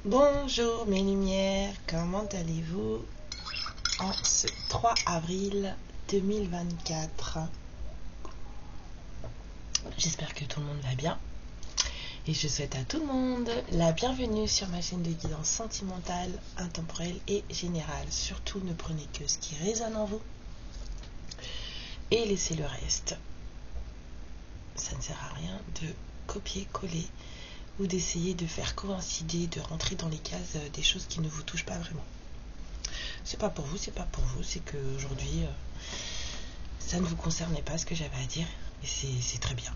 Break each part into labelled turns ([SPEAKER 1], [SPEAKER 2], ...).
[SPEAKER 1] Bonjour mes lumières, comment allez-vous en ce 3 avril 2024? J'espère que tout le monde va bien et je souhaite à tout le monde la bienvenue sur ma chaîne de guidance sentimentale, intemporelle et générale. Surtout ne prenez que ce qui résonne en vous et laissez le reste. Ça ne sert à rien de copier-coller ou d'essayer de faire coïncider, de rentrer dans les cases des choses qui ne vous touchent pas vraiment. C'est pas pour vous, c'est pas pour vous, c'est qu'aujourd'hui ça ne vous concernait pas ce que j'avais à dire et c'est très bien.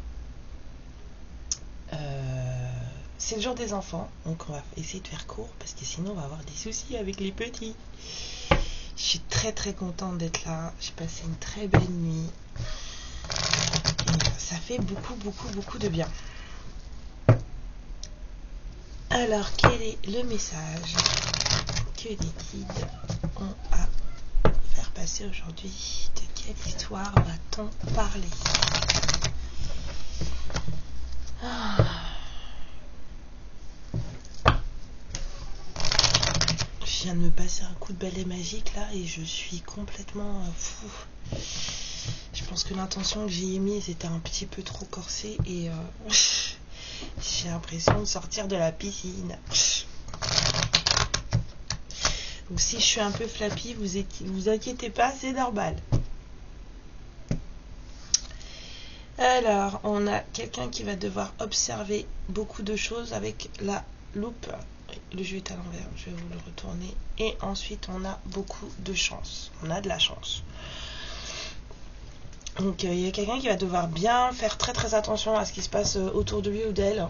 [SPEAKER 1] C'est le jour des enfants, donc on va essayer de faire court parce que sinon on va avoir des soucis avec les petits. Je suis très contente d'être là, j'ai passé une très belle nuit et ça fait beaucoup de bien. Alors, quel est le message que les guides ont à faire passer aujourd'hui? De quelle histoire va-t-on parler? Je viens de me passer un coup de balai magique là et je suis complètement fou. Je pense que l'intention que j'ai émise était un petit peu trop corsée et j'ai l'impression de sortir de la piscine. Donc si je suis un peu flappy, vous inquiétez pas, c'est normal. Alors, on a quelqu'un qui va devoir observer beaucoup de choses avec la loupe. Le jeu est à l'envers, je vais vous le retourner. Et ensuite, on a beaucoup de chance. On a de la chance. Donc, il y a quelqu'un qui va devoir bien faire très attention à ce qui se passe autour de lui ou d'elle.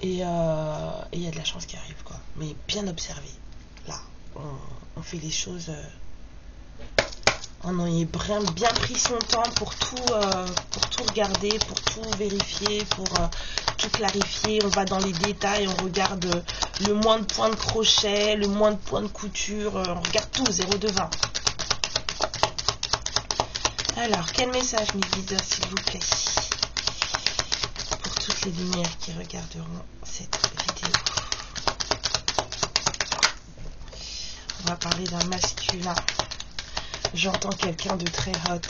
[SPEAKER 1] Et il y a de la chance qui arrive, quoi. Mais bien observé. Là, on fait les choses... on a bien pris son temps pour tout regarder, pour tout vérifier, pour tout clarifier. On va dans les détails, on regarde le moins de points de crochet, le moins de points de couture. On regarde tout, 0 de 20. Alors, quel message, mes guides, s'il vous plaît, pour toutes les lumières qui regarderont cette vidéo? On va parler d'un masculin. J'entends quelqu'un de très hot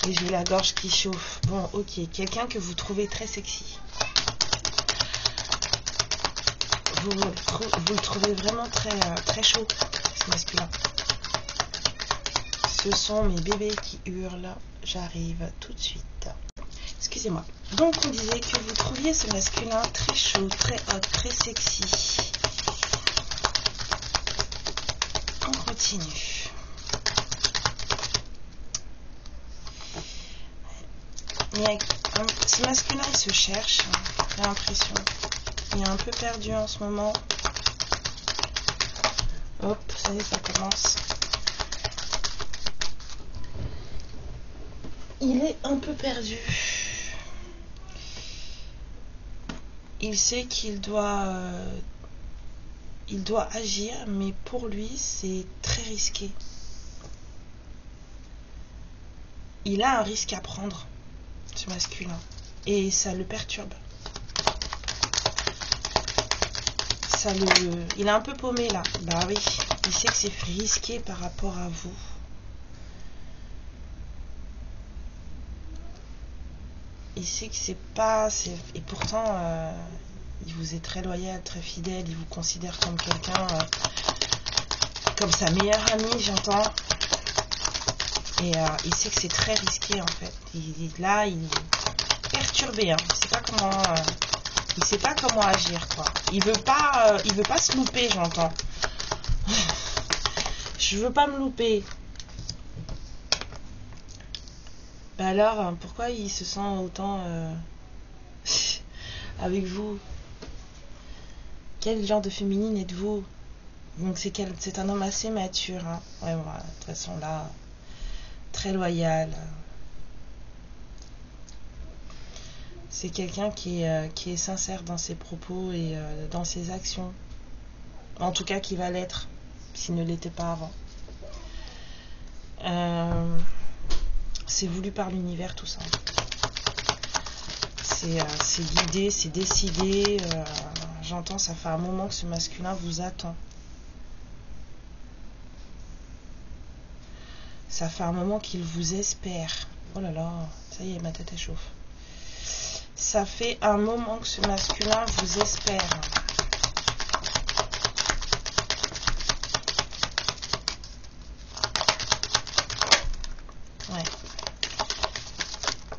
[SPEAKER 1] et j'ai la gorge qui chauffe. Bon, ok, quelqu'un que vous trouvez très sexy. Vous le trouvez vraiment très chaud, ce masculin. Ce sont mes bébés qui hurlent. J'arrive tout de suite. Excusez-moi. Donc, on disait que vous trouviez ce masculin très chaud, très hot, très sexy. On continue. Ce masculin, il se cherche, j'ai l'impression. Il est un peu perdu en ce moment. Hop, ça y est, ça commence. Il est un peu perdu. Il sait qu'il doit agir, mais pour lui, c'est très risqué. Il a un risque à prendre, ce masculin, et ça le perturbe. Il est un peu paumé là. Bah oui, il sait que c'est risqué par rapport à vous. Il sait que c'est pas... Et pourtant, il vous est très loyal, très fidèle. Il vous considère comme quelqu'un... comme sa meilleure amie, j'entends. Et il sait que c'est très risqué, en fait. Il est perturbé. Hein. Il sait pas comment agir, quoi. Il veut pas se louper, j'entends. Je veux pas me louper. Bah alors, pourquoi il se sent autant avec vous? Quel genre de féminine êtes-vous? Donc c'est un homme assez mature. Hein. Ouais, voilà, de toute façon là, très loyal. C'est quelqu'un qui est sincère dans ses propos et dans ses actions. En tout cas, qui va l'être. s'il ne l'était pas avant. C'est voulu par l'univers, tout ça. C'est guidé, c'est décidé. J'entends, ça fait un moment que ce masculin vous attend. Ça fait un moment qu'il vous espère. Oh là là, ça y est, ma tête elle chauffe. Ça fait un moment que ce masculin vous espère. Ouais.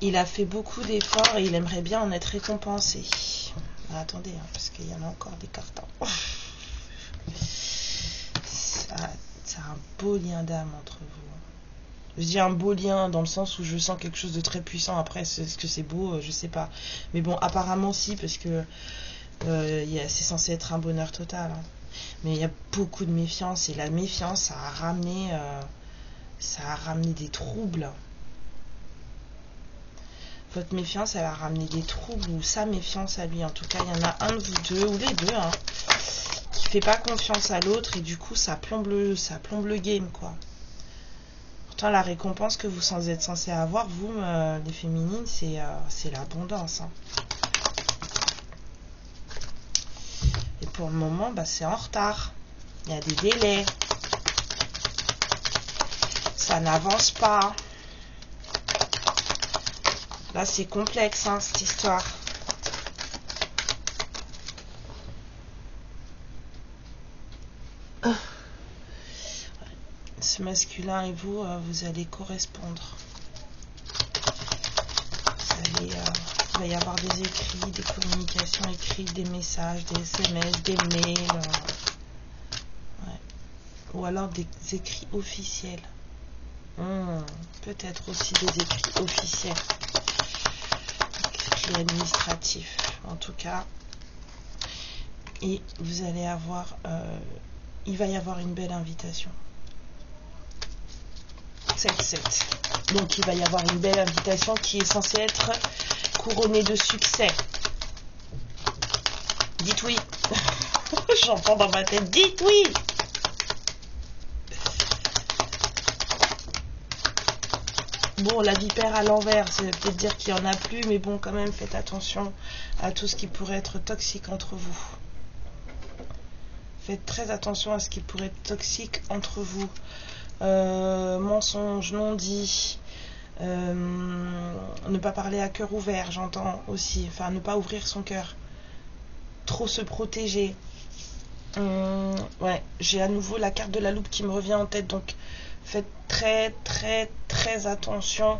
[SPEAKER 1] Il a fait beaucoup d'efforts et il aimerait bien en être récompensé. Ah, attendez, hein, parce qu'il y en a encore des cartons. C'est un beau lien d'âme entre vous. Je dis un beau lien dans le sens où je sens quelque chose de très puissant. Après, est-ce que c'est beau? Je sais pas. Mais bon, apparemment si, parce que c'est censé être un bonheur total. Hein. Mais il y a beaucoup de méfiance et la méfiance, ça a ramené des troubles. Votre méfiance, elle a ramené des troubles, ou sa méfiance à lui. En tout cas, il y en a un de vous deux, ou les deux, hein, qui fait pas confiance à l'autre, et du coup, ça plombe le game, quoi. Pourtant, la récompense que vous êtes censé avoir, vous, les féminines, c'est l'abondance. Hein. Et pour le moment, c'est en retard. Il y a des délais. Ça n'avance pas. Là, c'est complexe, hein, cette histoire. Ce masculin et vous, vous allez correspondre. Il va y avoir des écrits, des communications écrites, des messages, des SMS, des mails. Ouais. Ou alors des écrits officiels. Peut-être aussi des écrits officiels. Écrits administratifs, en tout cas. Et vous allez avoir... il va y avoir une belle invitation. 7-7. Donc il va y avoir une belle invitation qui est censée être couronnée de succès. Dites oui. J'entends dans ma tête, dites oui. Bon, la vipère à l'envers, ça veut peut-être dire qu'il n'y en a plus, mais bon, quand même, faites attention à tout ce qui pourrait être toxique entre vous. Faites très attention à ce qui pourrait être toxique entre vous. Mensonges, non dit, ne pas parler à cœur ouvert, j'entends aussi, enfin ne pas ouvrir son cœur, trop se protéger. Ouais, j'ai à nouveau la carte de la loupe qui me revient en tête, donc faites très très très attention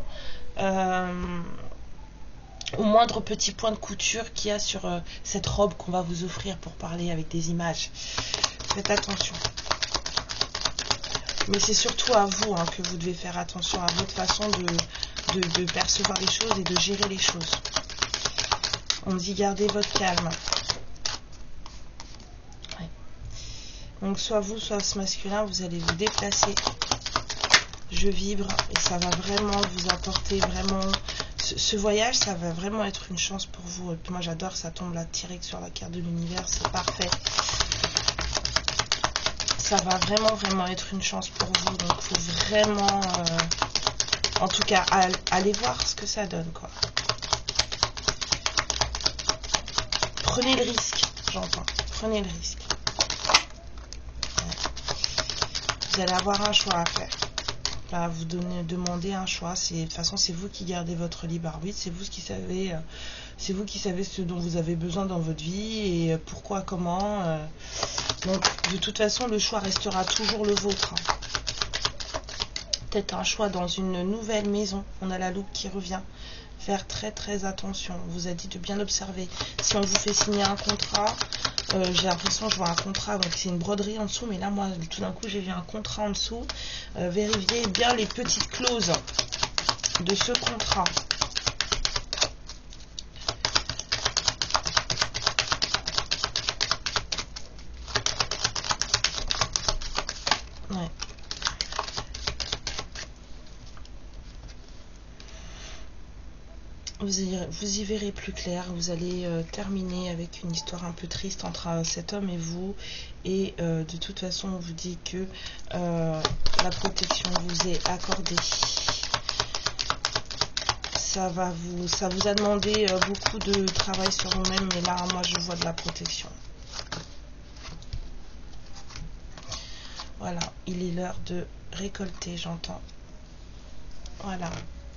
[SPEAKER 1] au moindre petit point de couture qu'il y a sur cette robe qu'on va vous offrir pour parler avec des images. Faites attention. Mais c'est surtout à vous que vous devez faire attention à votre façon de percevoir les choses et de gérer les choses. On dit gardez votre calme. Ouais. Donc soit vous, soit ce masculin, vous allez vous déplacer. Je vibre et ça va vraiment vous apporter vraiment... Ce voyage, ça va vraiment être une chance pour vous. Et puis moi j'adore, ça tombe là direct sur la carte de l'univers, c'est parfait. Ça va vraiment vraiment être une chance pour vous, donc il faut vraiment en tout cas aller voir ce que ça donne, quoi. Prenez le risque, j'entends, prenez le risque. Vous allez avoir un choix à faire. Là, vous demandez un choix. De toute façon, c'est vous qui gardez votre libre arbitre, c'est vous qui savez ce dont vous avez besoin dans votre vie et pourquoi, comment. Donc, de toute façon, le choix restera toujours le vôtre. Peut-être un choix dans une nouvelle maison. On a la loupe qui revient. Faire très très attention. On vous a dit de bien observer. Si on vous fait signer un contrat, j'ai l'impression que je vois un contrat, donc c'est une broderie en dessous, mais là, moi, tout d'un coup, j'ai vu un contrat en dessous. Vérifiez bien les petites clauses de ce contrat. Ouais. vous y verrez plus clair. Vous allez terminer avec une histoire un peu triste entre cet homme et vous. Et de toute façon, on vous dit que la protection vous est accordée. Ça vous a demandé beaucoup de travail sur vous-même, mais là, moi, je vois de la protection. Voilà, il est l'heure de récolter, j'entends. Voilà,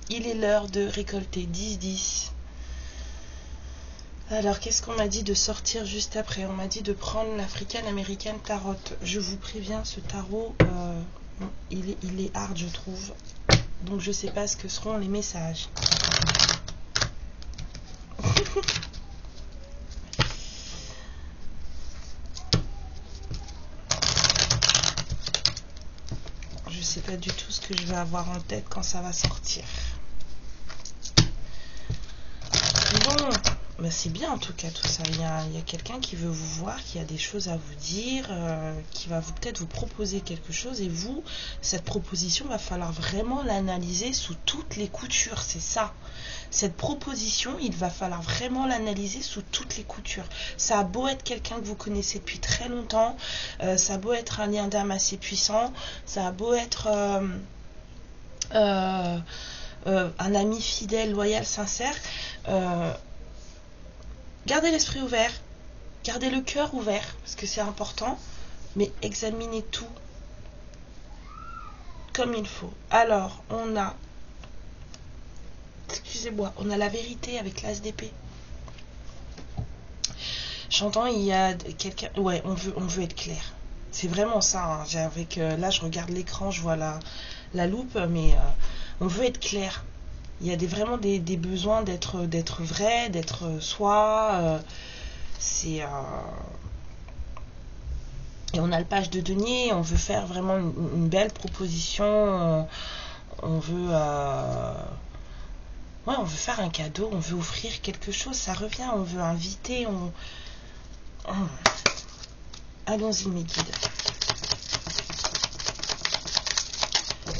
[SPEAKER 1] il est l'heure de récolter 10-10. Alors, qu'est-ce qu'on m'a dit de sortir juste après? On m'a dit de prendre l'African American Tarot. Je vous préviens, ce tarot, il est hard, je trouve. Donc, je sais pas ce que seront les messages. Je sais pas du tout ce que je vais avoir en tête quand ça va sortir. Bon, bah c'est bien en tout cas tout ça. Il y a quelqu'un qui veut vous voir, qui a des choses à vous dire, qui va peut-être vous proposer quelque chose. Et vous, cette proposition, va falloir vraiment l'analyser sous toutes les coutures. C'est ça. Cette proposition, il va falloir vraiment l'analyser sous toutes les coutures. Ça a beau être quelqu'un que vous connaissez depuis très longtemps, ça a beau être un lien d'âme assez puissant, ça a beau être un ami fidèle, loyal, sincère. Gardez l'esprit ouvert, gardez le cœur ouvert, parce que c'est important, mais examinez tout comme il faut. Alors, on a, excusez-moi, on a la vérité avec l'as d'épée. J'entends, il y a quelqu'un, ouais, on veut être clair. C'est vraiment ça, hein. Là, je regarde l'écran, je vois la loupe, mais on veut être clair. Il y a vraiment des besoins d'être vrai, d'être soi. Et on a le page de denier, on veut faire vraiment une belle proposition. On veut on veut faire un cadeau, on veut offrir quelque chose, ça revient, on veut inviter, Allons-y mes guides.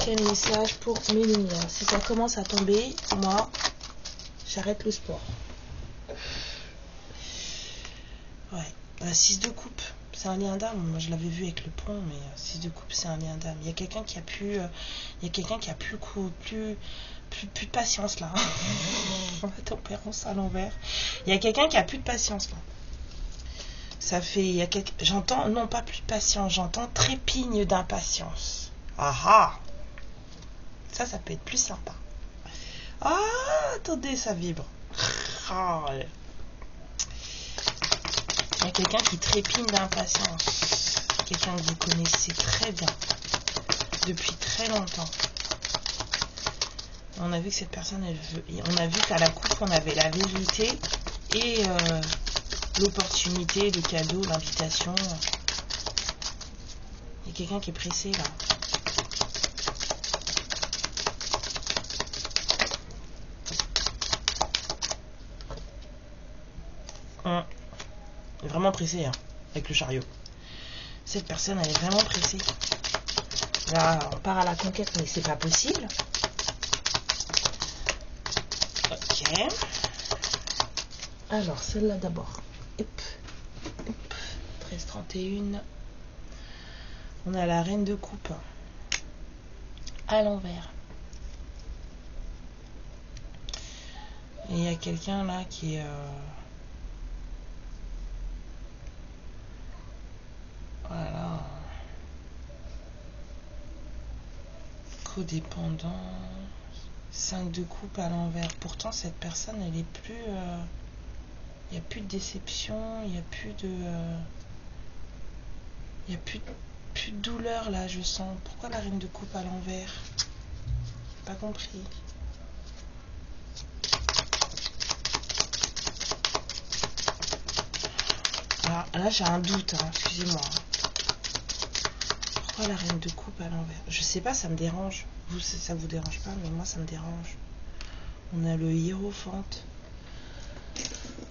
[SPEAKER 1] Quel message pour mes lumières? Si ça commence à tomber, moi, j'arrête le sport. Ouais, 6 de coupe, c'est un lien d'âme. Moi, je l'avais vu avec le pont, mais 6 de coupe, c'est un lien d'âme. Il y a quelqu'un qui a plus, plus de patience là. La tempérance à l'envers. Il y a quelqu'un qui a plus de patience là. Ça fait, j'entends, non pas plus de patience, j'entends trépigne d'impatience. Ah ah. Ça peut être plus sympa. Ah, attendez, ça vibre. Ah, ouais. Il y a quelqu'un qui trépigne d'impatience. Quelqu'un que vous connaissez très bien. Depuis très longtemps. On a vu que cette personne, elle veut. On a vu qu'à la coupe, on avait la vérité et l'opportunité, le cadeau, l'invitation. Il y a quelqu'un qui est pressé là. Elle est vraiment pressée hein, avec le chariot. Cette personne, elle est vraiment pressée. Là, on part à la conquête, mais c'est pas possible. Ok. Alors, celle-là d'abord. 13-31. On a la reine de coupe. À l'envers. Et il y a quelqu'un là qui est... Voilà. Codépendant. 5 de coupe à l'envers. Pourtant, cette personne, elle est plus... Il n'y a plus de déception. Il n'y a plus de... Il n'y a plus de douleur, là, je sens. Pourquoi la reine de coupe à l'envers? Pas compris. Alors, là, j'ai un doute, hein, excusez-moi. Pourquoi la reine de coupe à l'envers? Je sais pas, ça me dérange. Vous, ça vous dérange pas, mais moi, ça me dérange. On a le hiérophante.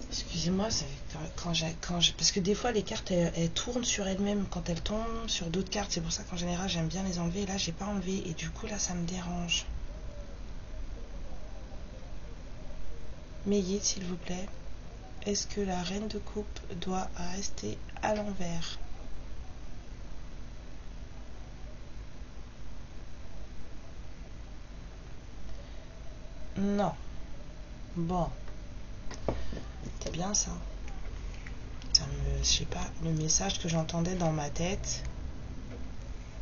[SPEAKER 1] Excusez-moi, parce que des fois, les cartes, elles tournent sur elles-mêmes quand elles tombent sur d'autres cartes. C'est pour ça qu'en général, j'aime bien les enlever. Et là, j'ai pas enlevé. Et du coup, là, ça me dérange. Mes guides, s'il vous plaît. Est-ce que la reine de coupe doit rester à l'envers? Non. Bon. C'est bien ça. Je sais pas, le message que j'entendais dans ma tête,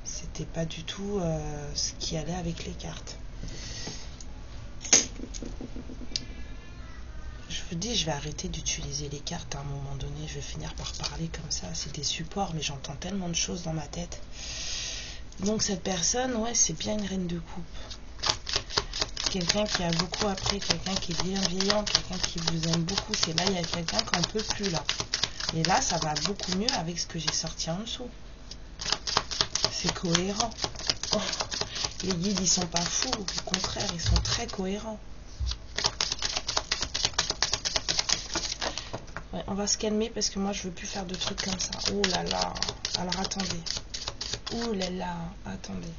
[SPEAKER 1] c'était pas du tout ce qui allait avec les cartes. Je vous dis, je vais arrêter d'utiliser les cartes à un moment donné. Je vais finir par parler comme ça. C'est des supports, mais j'entends tellement de choses dans ma tête. Donc cette personne, ouais, c'est bien une reine de coupe. Quelqu'un qui a beaucoup appris, quelqu'un qui est bienveillant, quelqu'un qui vous aime beaucoup. C'est là, il y a quelqu'un qu'on ne peut plus là. Et là, ça va beaucoup mieux avec ce que j'ai sorti en dessous. C'est cohérent. Oh, les guides, ils sont pas fous. Au contraire, ils sont très cohérents. Ouais, on va se calmer parce que moi, je veux plus faire de trucs comme ça. Oh là là. Alors, attendez. Oh là là. Attendez.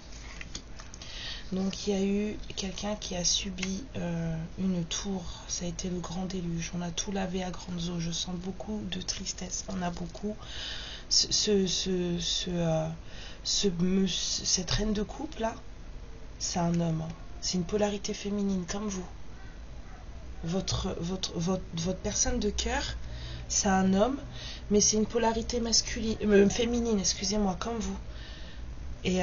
[SPEAKER 1] Donc, il y a eu quelqu'un qui a subi une tour. Ça a été le grand déluge. On a tout lavé à grandes eaux. Je sens beaucoup de tristesse. On a beaucoup... Cette reine de coupe, là, c'est un homme. Hein. C'est une polarité féminine, comme vous. Votre personne de cœur, c'est un homme, mais c'est une polarité masculine, féminine, excusez-moi, comme vous. Et...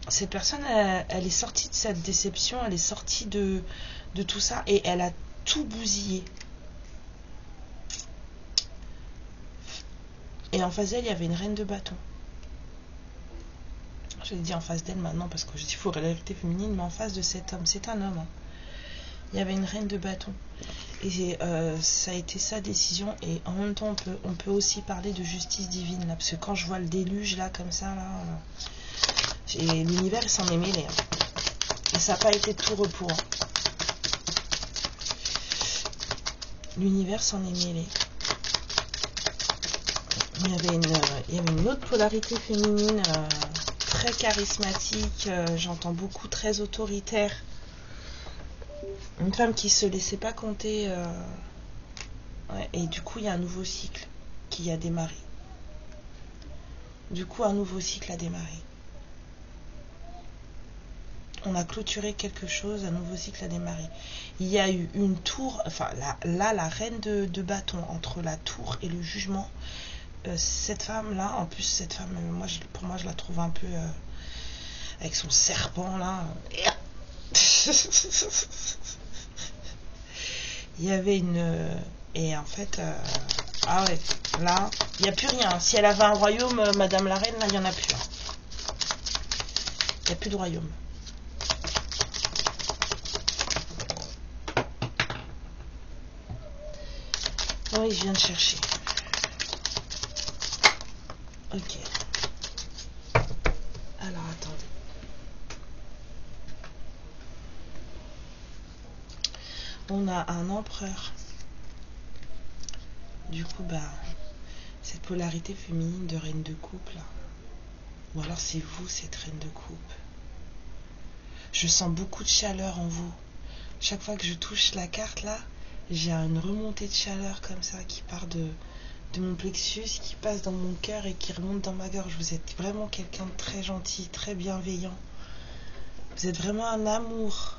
[SPEAKER 1] cette personne, elle est sortie de cette déception, elle est sortie de tout ça et elle a tout bousillé. Et en face d'elle, il y avait une reine de bâton. Je l'ai dit en face d'elle maintenant parce que je dis pour la vérité féminine, mais en face de cet homme, c'est un homme. Hein. Il y avait une reine de bâton. Et ça a été sa décision. Et en même temps, on peut aussi parler de justice divine. Là, parce que quand je vois le déluge, là, comme ça, là... Et l'univers, il s'en est mêlé. Hein. Et ça n'a pas été de tout repos. Hein. L'univers s'en est mêlé. Il y avait une autre polarité féminine très charismatique. J'entends beaucoup, très autoritaire. Une femme qui ne se laissait pas compter. Ouais, et du coup, il y a un nouveau cycle qui a démarré. Du coup, un nouveau cycle a démarré. On a clôturé quelque chose, un nouveau cycle a démarré. Il y a eu une tour, enfin là la reine de bâton, entre la tour et le jugement. Cette femme-là, en plus cette femme, pour moi je la trouve un peu avec son serpent là. Il y avait une... et en fait, ah ouais, là, il n'y a plus rien. Si elle avait un royaume, Madame la Reine, là, il n'y en a plus. Hein. Il n'y a plus de royaume. Oui, je viens de chercher. Ok. Alors, attendez. On a un empereur. Du coup, cette polarité féminine de reine de coupe, là. Ou alors c'est vous, cette reine de coupe. Je sens beaucoup de chaleur en vous. Chaque fois que je touche la carte, là, j'ai une remontée de chaleur comme ça qui part de mon plexus, qui passe dans mon cœur et qui remonte dans ma gorge. Vous êtes vraiment quelqu'un de très gentil, très bienveillant. Vous êtes vraiment un amour.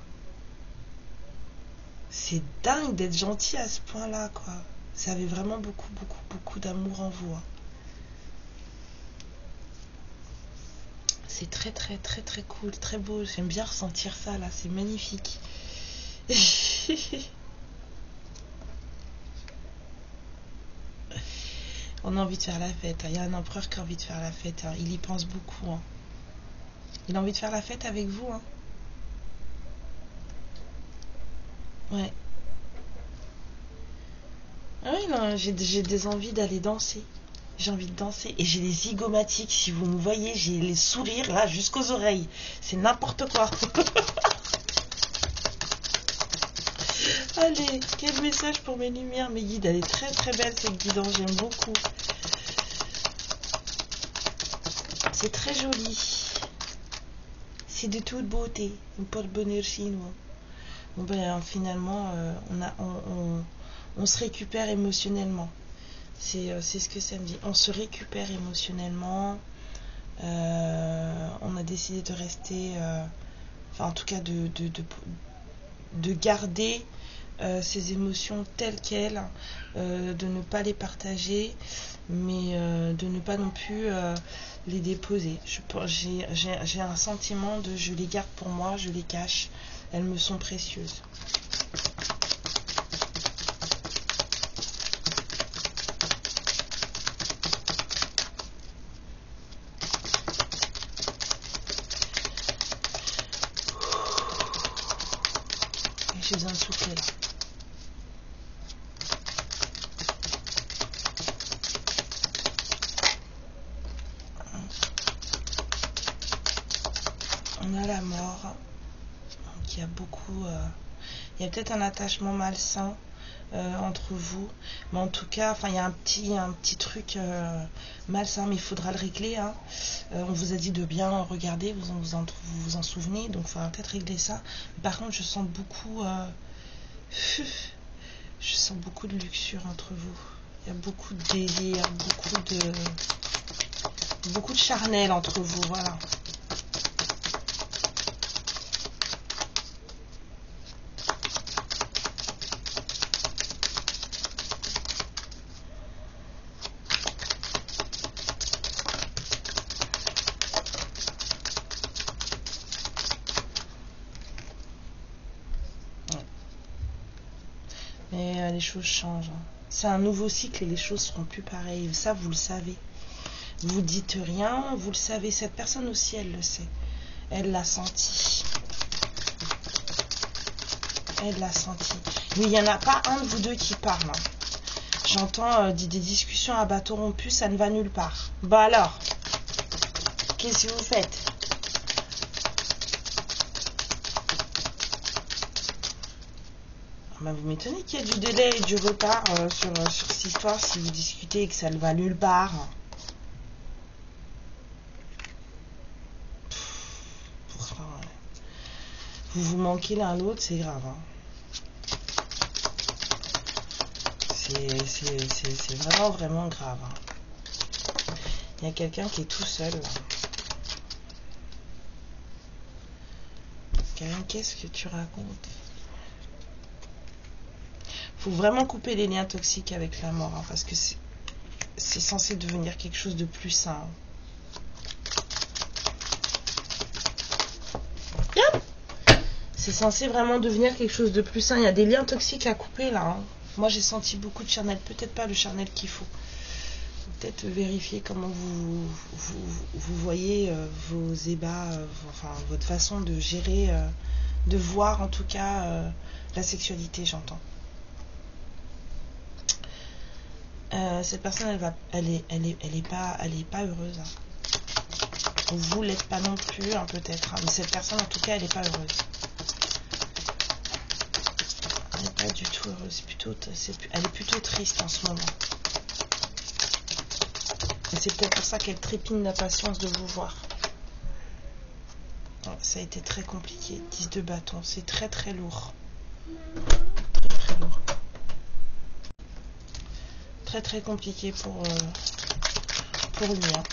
[SPEAKER 1] C'est dingue d'être gentil à ce point-là, quoi. Vous avez vraiment beaucoup, beaucoup, beaucoup d'amour en vous. Hein. C'est très, très, très, très cool, très beau. J'aime bien ressentir ça, là. C'est magnifique. On a envie de faire la fête. Il y a un empereur qui a envie de faire la fête. Hein. Il y pense beaucoup. Hein. Il a envie de faire la fête avec vous. Hein. Ouais. Ah oui, non, j'ai des envies d'aller danser. J'ai envie de danser. Et j'ai les zygomatiques. Si vous me voyez, j'ai les sourires là jusqu'aux oreilles. C'est n'importe quoi. Allez, quel message pour mes lumières, mes guides. Elle est très très belle cette guidance. J'aime beaucoup. C'est très joli. C'est de toute beauté. Un porte-bonheur chinois. Bon finalement, On se récupère émotionnellement. C'est ce que ça me dit. On se récupère émotionnellement. On a décidé de rester, enfin en tout cas de garder ces émotions telles quelles, de ne pas les partager, mais de ne pas non plus les déposer. J'ai un sentiment de je les garde pour moi, je les cache, elles me sont précieuses. J'ai besoin de souffler là. On a la mort. Donc il y a beaucoup... il y a peut-être un attachement malsain entre vous. Mais en tout cas, enfin, il y a un petit truc malsain, mais il faudra le régler. Hein. On vous a dit de bien regarder, vous en souvenez, donc il faudra peut-être régler ça. Par contre, je sens beaucoup... je sens beaucoup de luxure entre vous. Il y a beaucoup de délire, beaucoup de charnel entre vous, voilà. Mais les choses changent. Hein. C'est un nouveau cycle et les choses seront plus pareilles. Ça, vous le savez. Vous dites rien, vous le savez. Cette personne aussi, elle le sait. Elle l'a senti. Elle l'a senti. Mais il n'y en a pas un de vous deux qui parle. Hein. J'entends des discussions à bâton rompu, ça ne va nulle part. Bah alors, qu'est-ce que vous faites ? Bah vous m'étonnez qu'il y ait du délai et du retard sur cette histoire si vous discutez et que ça ne va nulle part. Pourtant, vous vous manquez l'un l'autre, c'est grave. Hein. C'est vraiment, vraiment grave. Hein. Il y a quelqu'un qui est tout seul. Qu'est-ce que tu racontes ? Faut vraiment couper les liens toxiques avec la mort, hein, parce que c'est censé devenir quelque chose de plus sain. C'est censé vraiment devenir quelque chose de plus sain. Il y a des liens toxiques à couper là. Hein. Moi j'ai senti beaucoup de charnel, peut-être pas le charnel qu'il faut. Peut-être vérifier comment vous voyez vos ébats, enfin votre façon de gérer, de voir en tout cas la sexualité, j'entends. Cette personne, elle est pas heureuse. Hein. Vous l'êtes pas non plus, hein, peut-être. Hein, mais cette personne, en tout cas, elle est pas heureuse. Elle n'est pas du tout heureuse. Elle est plutôt triste en ce moment. Et c'est peut-être pour ça qu'elle trépigne d'impatience de vous voir. Donc, ça a été très compliqué. 10 de bâton, c'est très très lourd. Très très lourd. Très très compliqué pour lui. Hein.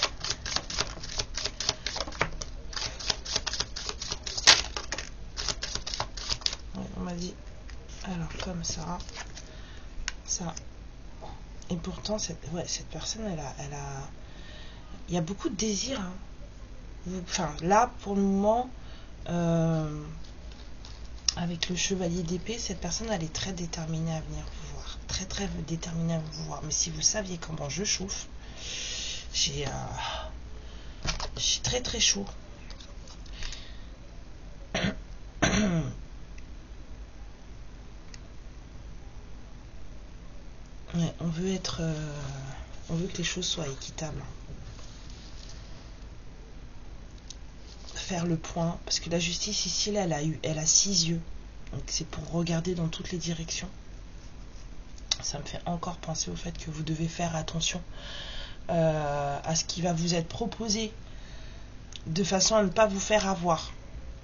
[SPEAKER 1] Ouais, on m'a dit alors comme ça. Et pourtant cette personne il y a beaucoup de désir. Hein. Enfin là pour le moment avec le chevalier d'épée, cette personne elle est très déterminée à venir vous voir. Très très déterminée à vous voir. Mais si vous saviez comment je chauffe, j'ai très très chaud. Ouais, on veut que les choses soient équitables. Faire le point, parce que la justice ici, là, elle a 6 yeux. Donc c'est pour regarder dans toutes les directions. Ça me fait encore penser au fait que vous devez faire attention à ce qui va vous être proposé, de façon à ne pas vous faire avoir.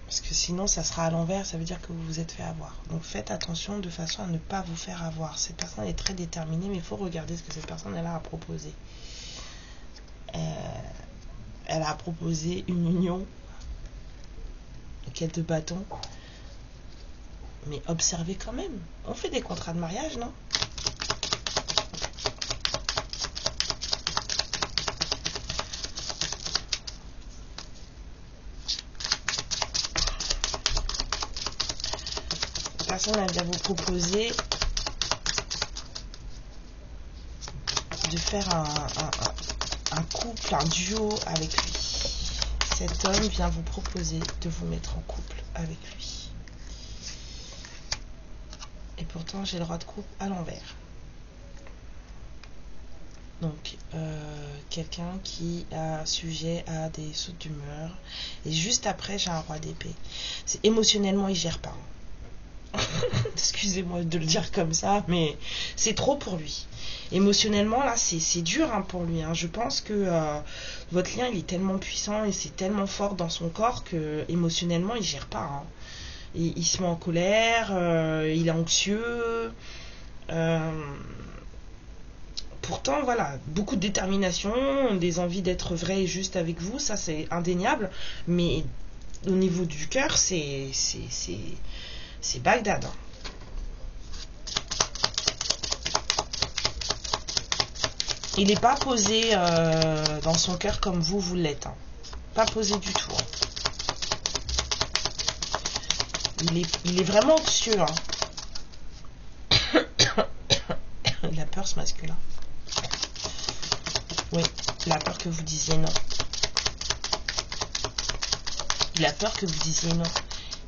[SPEAKER 1] Parce que sinon, ça sera à l'envers, ça veut dire que vous vous êtes fait avoir. Donc faites attention de façon à ne pas vous faire avoir. Cette personne est très déterminée, mais il faut regarder ce que cette personne elle a à proposer. Elle a proposé une union, quête de bâton. Mais observez quand même. On fait des contrats de mariage, non? Personne a déjà vous proposé de faire un couple, un duo avec lui. Cet homme vient vous proposer de vous mettre en couple avec lui. Et pourtant, j'ai le roi de coupe à l'envers. Donc, quelqu'un qui a sujet à des sautes d'humeur. Et juste après, j'ai un roi d'épée. Émotionnellement, il gère pas. Excusez-moi de le dire comme ça, mais c'est trop pour lui. Émotionnellement, là, c'est dur hein, pour lui. Hein. Je pense que votre lien, il est tellement puissant et c'est tellement fort dans son corps que émotionnellement, il gère pas. Hein. Il se met en colère, il est anxieux. Pourtant, voilà, beaucoup de détermination, des envies d'être vrai et juste avec vous, ça c'est indéniable. Mais au niveau du cœur, c'est Bagdad. Hein. Il n'est pas posé dans son cœur comme vous l'êtes. Hein. Pas posé du tout. Hein. Il est vraiment anxieux. Hein. Il a peur ce masculin. Oui, il a peur que vous disiez non. Il a peur que vous disiez non.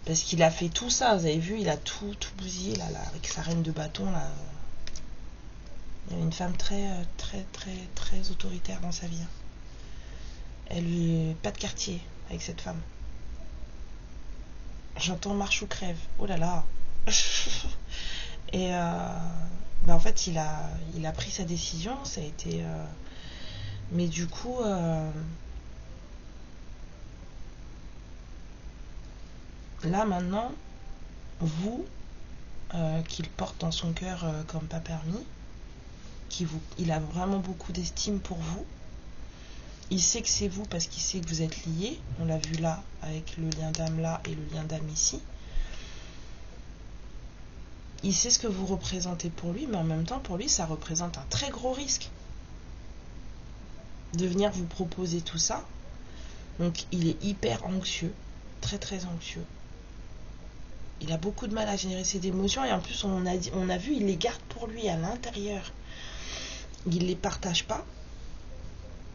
[SPEAKER 1] Parce qu'il a fait tout ça, vous avez vu, il a tout bousillé là, avec sa reine de bâton là. Il y a une femme très autoritaire dans sa vie. Elle pas de quartier avec cette femme. J'entends marche ou crève. Oh là là. Et en fait, il a pris sa décision. Ça a été. Mais du coup. Là maintenant, vous qu'il porte dans son cœur comme pas permis. Il a vraiment beaucoup d'estime pour vous. Il sait que c'est vous parce qu'il sait que vous êtes liés. On l'a vu là avec le lien d'âme là et le lien d'âme ici. Il sait ce que vous représentez pour lui, mais en même temps pour lui ça représente un très gros risque de venir vous proposer tout ça. Donc il est hyper anxieux, très anxieux. Il a beaucoup de mal à générer ses émotions et en plus on a vu il les garde pour lui à l'intérieur. Il les partage pas,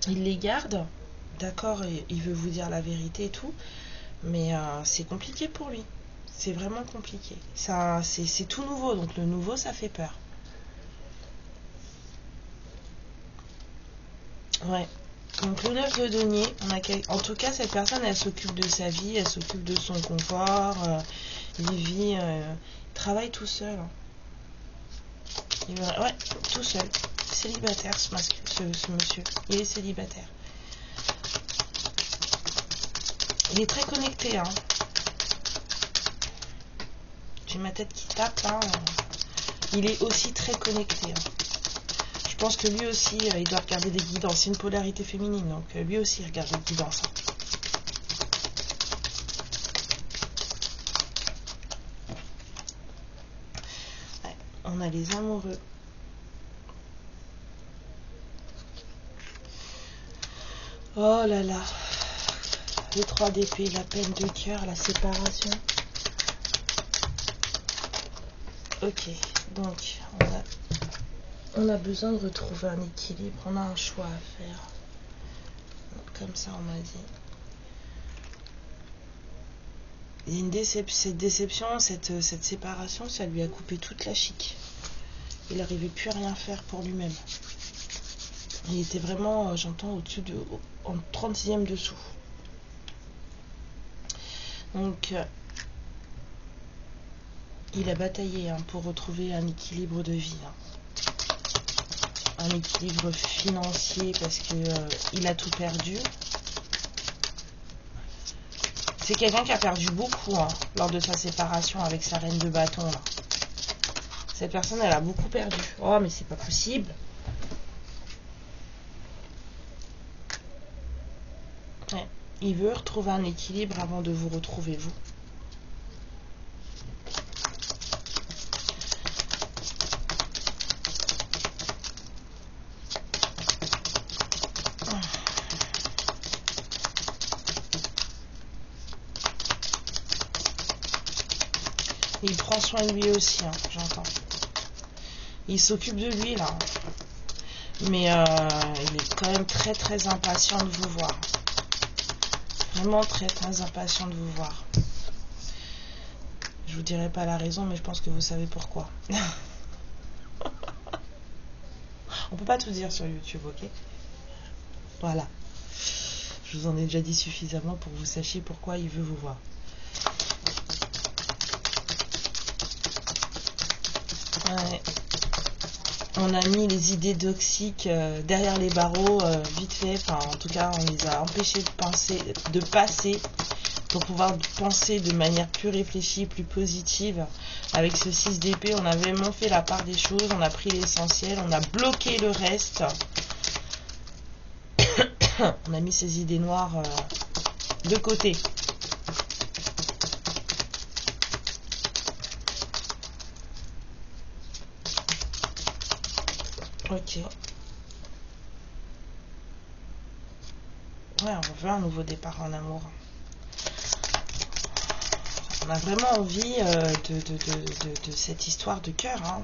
[SPEAKER 1] il les garde, d'accord, et il veut vous dire la vérité et tout, mais c'est compliqué pour lui, c'est vraiment compliqué. Ça, c'est tout nouveau, donc le nouveau ça fait peur. Ouais. Donc le 9 de denier, en tout cas cette personne elle s'occupe de sa vie, elle s'occupe de son confort, il vit, il travaille tout seul. Hein. Ouais, tout seul. Célibataire ce monsieur. Il est célibataire. Il est très connecté. Hein. J'ai ma tête qui tape là. Il est aussi très connecté. Hein. Je pense que lui aussi, il doit regarder des guidances. C'est une polarité féminine, donc lui aussi il regarde des guidances. Hein. Ouais, on a les amoureux. Oh là là. Les 3 d'épée, la peine de cœur, la séparation. Ok, donc on a besoin de retrouver un équilibre, on a un choix à faire. Comme ça on m'a dit. Il y a une cette déception, cette séparation, ça lui a coupé toute la chic. Il n'arrivait plus à rien faire pour lui-même. Il était vraiment, j'entends, en 36e dessous. Donc, il a bataillé hein, pour retrouver un équilibre de vie. Hein. Un équilibre financier parce que il a tout perdu. C'est quelqu'un qui a perdu beaucoup hein, lors de sa séparation avec sa reine de bâton. Là. Cette personne, elle a beaucoup perdu. Oh, mais c'est pas possible. Ouais. Il veut retrouver un équilibre avant de vous retrouver, vous. Il prend soin de lui aussi, hein, j'entends. Il s'occupe de lui, là. Mais il est quand même très très impatient de vous voir. Vraiment très très impatient de vous voir. Je vous dirai pas la raison, mais je pense que vous savez pourquoi. On peut pas tout dire sur YouTube, ok? Voilà. Je vous en ai déjà dit suffisamment pour que vous sachiez pourquoi il veut vous voir. Ouais. On a mis les idées toxiques derrière les barreaux, vite fait. Enfin, en tout cas, on les a empêchés de passer pour pouvoir penser de manière plus réfléchie, plus positive. Avec ce 6 d'épée, on a vraiment fait la part des choses. On a pris l'essentiel, on a bloqué le reste. On a mis ces idées noires de côté. Ok. Ouais, on veut un nouveau départ en amour. On a vraiment envie de cette histoire de cœur. Hein.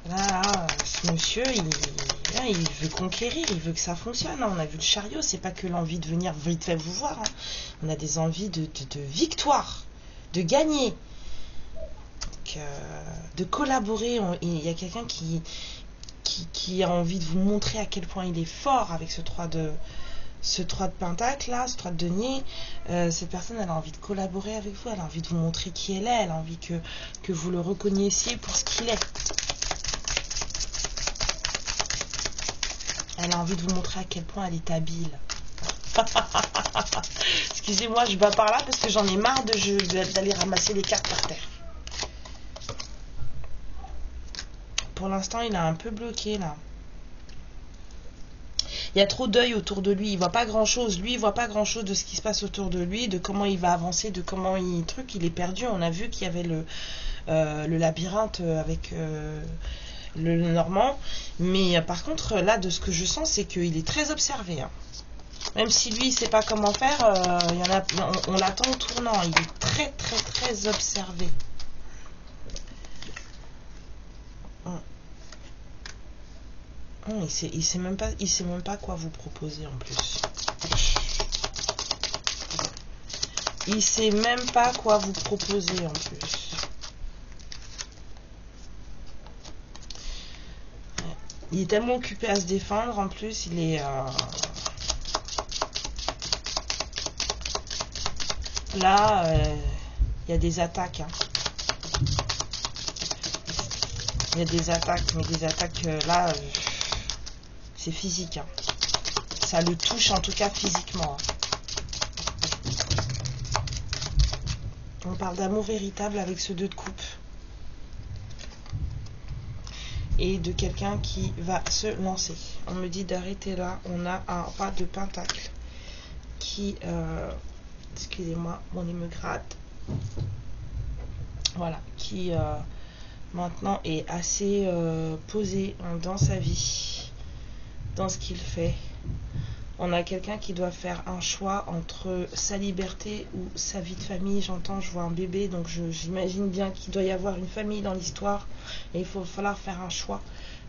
[SPEAKER 1] Là, ce monsieur, il veut conquérir, il veut que ça fonctionne. Hein. On a vu le chariot, c'est pas que l'envie de venir vite fait vous voir. Hein. On a des envies de victoire, de gagner, de collaborer. Il y a quelqu'un qui a envie de vous montrer à quel point il est fort avec ce 3 de pentacle là, ce 3 de denier. Cette personne, elle a envie de collaborer avec vous, elle a envie de vous montrer qui elle est, elle a envie que vous le reconnaissiez pour ce qu'il est. Elle a envie de vous montrer à quel point elle est habile. Excusez-moi, je bats par là parce que j'en ai marre d'aller ramasser les cartes par terre. Pour l'instant, il a un peu bloqué là. Il y a trop d'œil autour de lui, il voit pas grand chose. Lui, il voit pas grand chose de ce qui se passe autour de lui, de comment il va avancer, de comment il il est perdu. On a vu qu'il y avait le labyrinthe avec le Normand. Mais par contre, là, de ce que je sens, c'est qu'il est très observé. Hein. Même si lui, il sait pas comment faire, on l'attend au tournant. Il est très, très, très observé. Il sait même pas quoi vous proposer en plus. Il sait même pas quoi vous proposer en plus. Il est tellement occupé à se défendre en plus, il est là, il y a des attaques. Hein. Il y a des attaques, mais des attaques là. C'est physique. Hein. Ça le touche en tout cas physiquement. Hein. On parle d'amour véritable avec ce 2 de coupe. Et de quelqu'un qui va se lancer. On me dit d'arrêter là. On a un roi de pentacle qui... excusez-moi, mon nez me gratte. Voilà. Qui maintenant est assez posé dans sa vie. Dans ce qu'il fait. On a quelqu'un qui doit faire un choix entre sa liberté ou sa vie de famille. J'entends, je vois un bébé, donc j'imagine bien qu'il doit y avoir une famille dans l'histoire et il va falloir faire un choix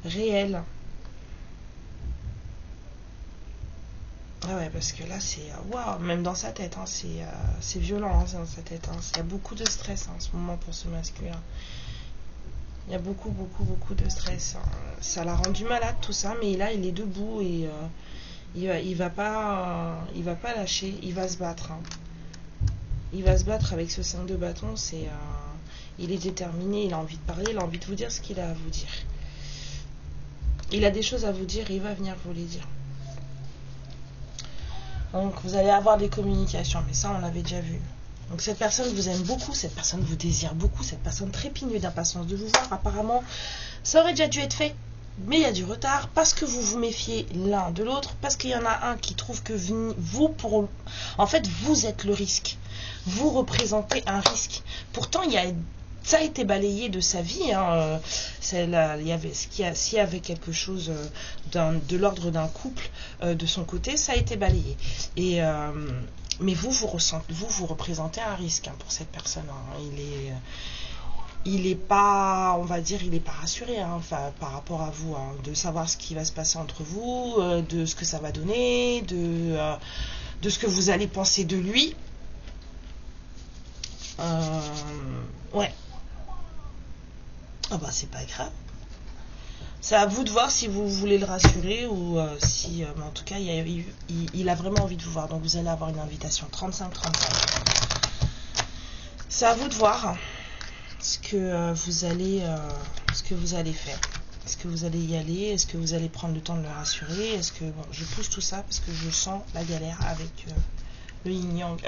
[SPEAKER 1] réel. Ah ouais, parce que là c'est waouh, même dans sa tête, hein, c'est violent hein, dans sa tête. Hein. Il y a beaucoup de stress hein, en ce moment pour ce masculin. Il y a beaucoup de stress. Hein. Ça l'a rendu malade tout ça, mais là il est debout et il va pas lâcher. Il va se battre. Hein. Il va se battre avec ce 5 de bâton. Il est déterminé. Il a envie de parler. Il a envie de vous dire ce qu'il a à vous dire. Il a des choses à vous dire et il va venir vous les dire. Donc vous allez avoir des communications, mais ça on l'avait déjà vu. Donc cette personne vous aime beaucoup, cette personne vous désire beaucoup, cette personne trépigne d'impatience de vous voir. Apparemment, ça aurait déjà dû être fait, mais il y a du retard parce que vous vous méfiez l'un de l'autre, parce qu'il y en a un qui trouve que en fait, vous êtes le risque. Vous représentez un risque. Pourtant, ça a été balayé de sa vie. Hein. S'il y avait quelque chose de l'ordre d'un couple de son côté, ça a été balayé. Mais vous représentez un risque pour cette personne. Hein. Il est pas, on va dire, il est pas rassuré par rapport à vous, de savoir ce qui va se passer entre vous, de ce que ça va donner, de ce que vous allez penser de lui. Ouais. Ah bah c'est pas grave. C'est à vous de voir si vous voulez le rassurer ou si... mais en tout cas, il a vraiment envie de vous voir. Donc vous allez avoir une invitation 35-35. C'est à vous de voir ce que vous allez faire. Est-ce que vous allez y aller? Est-ce que vous allez prendre le temps de le rassurer? Est-ce que... Bon, je pousse tout ça parce que je sens la galère avec le yin-yang.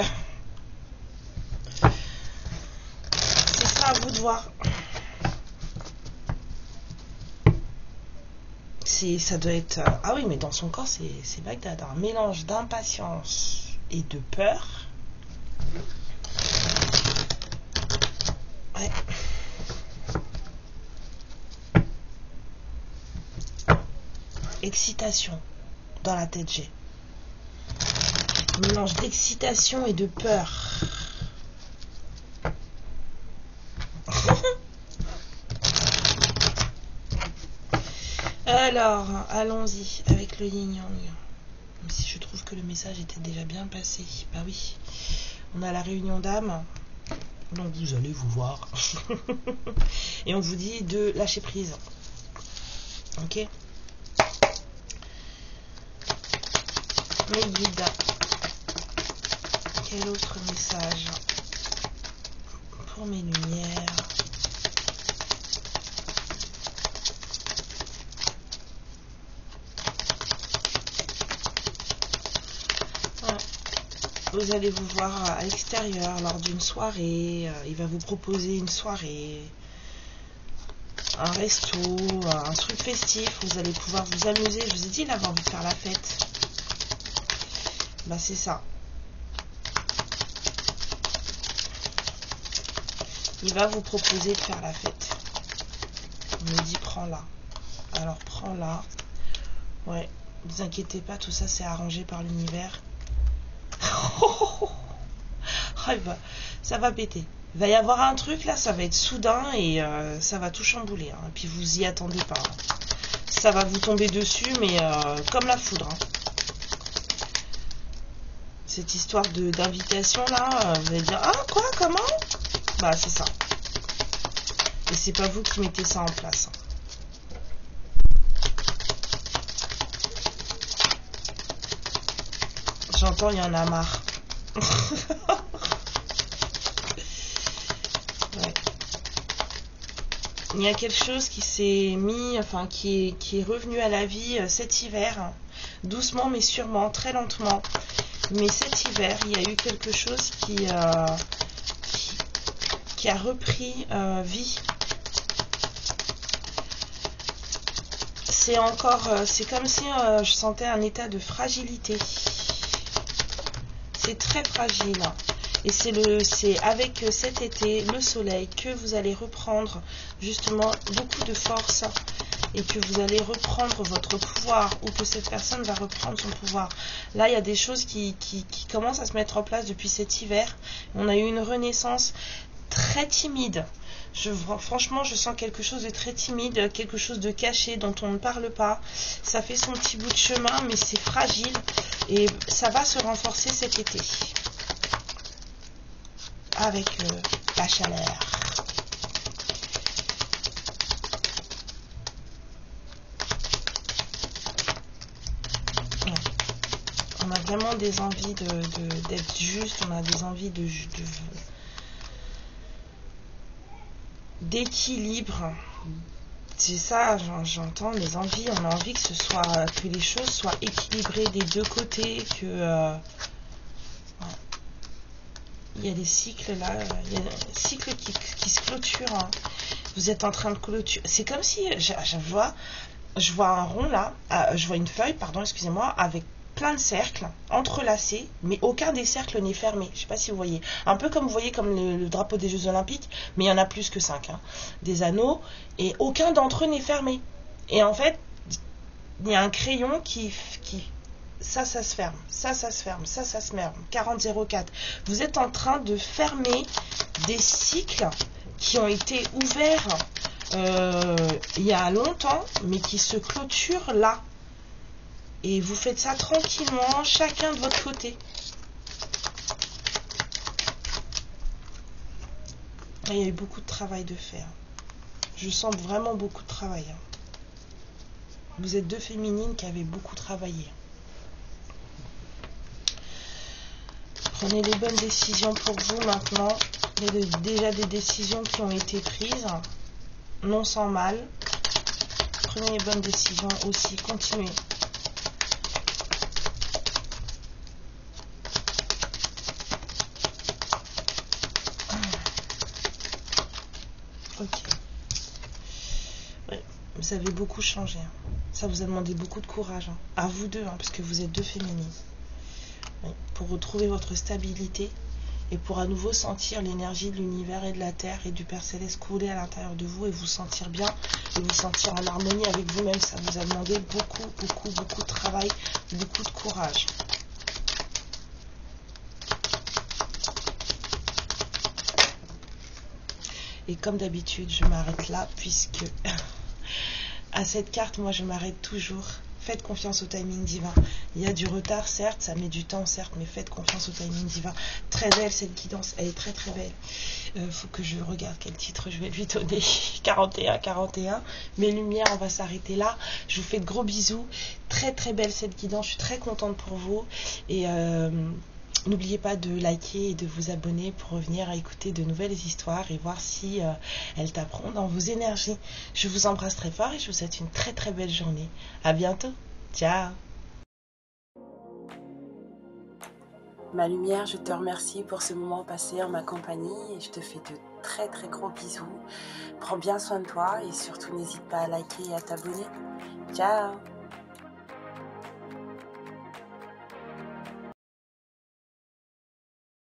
[SPEAKER 1] C'est ça, à vous de voir. Ça doit être... ah oui, mais dans son corps, c'est Bagdad. Un mélange d'impatience et de peur. Ouais. Excitation. Dans la tête, j'ai. Mélange d'excitation et de peur. Alors, allons-y avec le yin-yang. Même si je trouve que le message était déjà bien passé. Bah oui, on a la réunion d'âme. Donc vous allez vous voir. Et on vous dit de lâcher prise. Ok. Mes guides. Quel autre message pour mes lumières? Vous allez vous voir à l'extérieur lors d'une soirée. Il va vous proposer une soirée, un resto, un truc festif. Vous allez pouvoir vous amuser. Je vous ai dit, il avait envie de faire la fête. Bah c'est ça. Il va vous proposer de faire la fête. Il me dit, prends-la. Alors prends-la. Ouais, ne vous inquiétez pas, tout ça c'est arrangé par l'univers. Ça va péter. Il va y avoir un truc là, ça va être soudain et ça va tout chambouler. Hein. Et puis vous y attendez pas. Hein. Ça va vous tomber dessus, mais comme la foudre. Hein. Cette histoire d'invitation là, vous allez dire, ah quoi, comment? Bah c'est ça. Et c'est pas vous qui mettez ça en place. Hein. J'entends, il y en a marre. Ouais. Il y a quelque chose qui s'est mis, enfin qui est revenu à la vie cet hiver, doucement mais sûrement, très lentement. Mais cet hiver, il y a eu quelque chose qui a repris vie. C'est encore, c'est comme si je sentais un état de fragilité. C'est très fragile. Et c'est avec cet été, le soleil, que vous allez reprendre justement beaucoup de force et que vous allez reprendre votre pouvoir ou que cette personne va reprendre son pouvoir. Là, il y a des choses qui commencent à se mettre en place depuis cet hiver. On a eu une renaissance très timide. Franchement, je sens quelque chose de très timide, quelque chose de caché dont on ne parle pas. Ça fait son petit bout de chemin, mais c'est fragile et ça va se renforcer cet été. Avec la chaleur. Ouais. On a vraiment des envies d'être juste, on a des envies d'équilibre. c'est ça, j'entends les envies. On a envie que que les choses soient équilibrées des deux côtés, que ouais. Il y a des cycles là, il y a des cycles qui se clôturent. Hein. Vous êtes en train de clôturer. C'est comme si je vois un rond là, je vois une feuille, pardon, excusez-moi, avec plein de cercles entrelacés, mais aucun des cercles n'est fermé. Je ne sais pas si vous voyez. Un peu comme vous voyez comme le drapeau des Jeux Olympiques, mais il y en a plus que 5. Hein, des anneaux, et aucun d'entre eux n'est fermé. Et en fait, il y a un crayon qui ça se ferme, ça se ferme, ça se ferme. 40-04. Vous êtes en train de fermer des cycles qui ont été ouverts il y a longtemps, mais qui se clôturent là. Et vous faites ça tranquillement, chacun de votre côté. Il y a eu beaucoup de travail de faire. Je sens vraiment beaucoup de travail. Vous êtes deux féminines qui avez beaucoup travaillé. Prenez les bonnes décisions pour vous maintenant. Il y a déjà des décisions qui ont été prises, non sans mal. Prenez les bonnes décisions aussi, continuez. Ok. Ouais, vous avez beaucoup changé. Hein. Ça vous a demandé beaucoup de courage. Hein. À vous deux, hein, parce que vous êtes deux féminines. Oui, pour retrouver votre stabilité et pour à nouveau sentir l'énergie de l'univers et de la terre et du Père Céleste couler à l'intérieur de vous et vous sentir bien et vous sentir en harmonie avec vous-même. Ça vous a demandé beaucoup de travail, beaucoup de courage. Et comme d'habitude, je m'arrête là puisque à cette carte, moi je m'arrête toujours. Faites confiance au timing divin. Il y a du retard, certes, ça met du temps, certes, mais faites confiance au timing divin. Très belle cette guidance, elle est très belle. Faut que je regarde quel titre je vais lui donner. 41. Mes lumières, on va s'arrêter là. Je vous fais de gros bisous. Très belle cette guidance, je suis très contente pour vous. Et n'oubliez pas de liker et de vous abonner pour revenir à écouter de nouvelles histoires et voir si elles taperont dans vos énergies. Je vous embrasse très fort et je vous souhaite une très belle journée. À bientôt. Ciao. Ma lumière, je te remercie pour ce moment passé en ma compagnie et je te fais de très gros bisous. Prends bien soin de toi et surtout n'hésite pas à liker et à t'abonner. Ciao.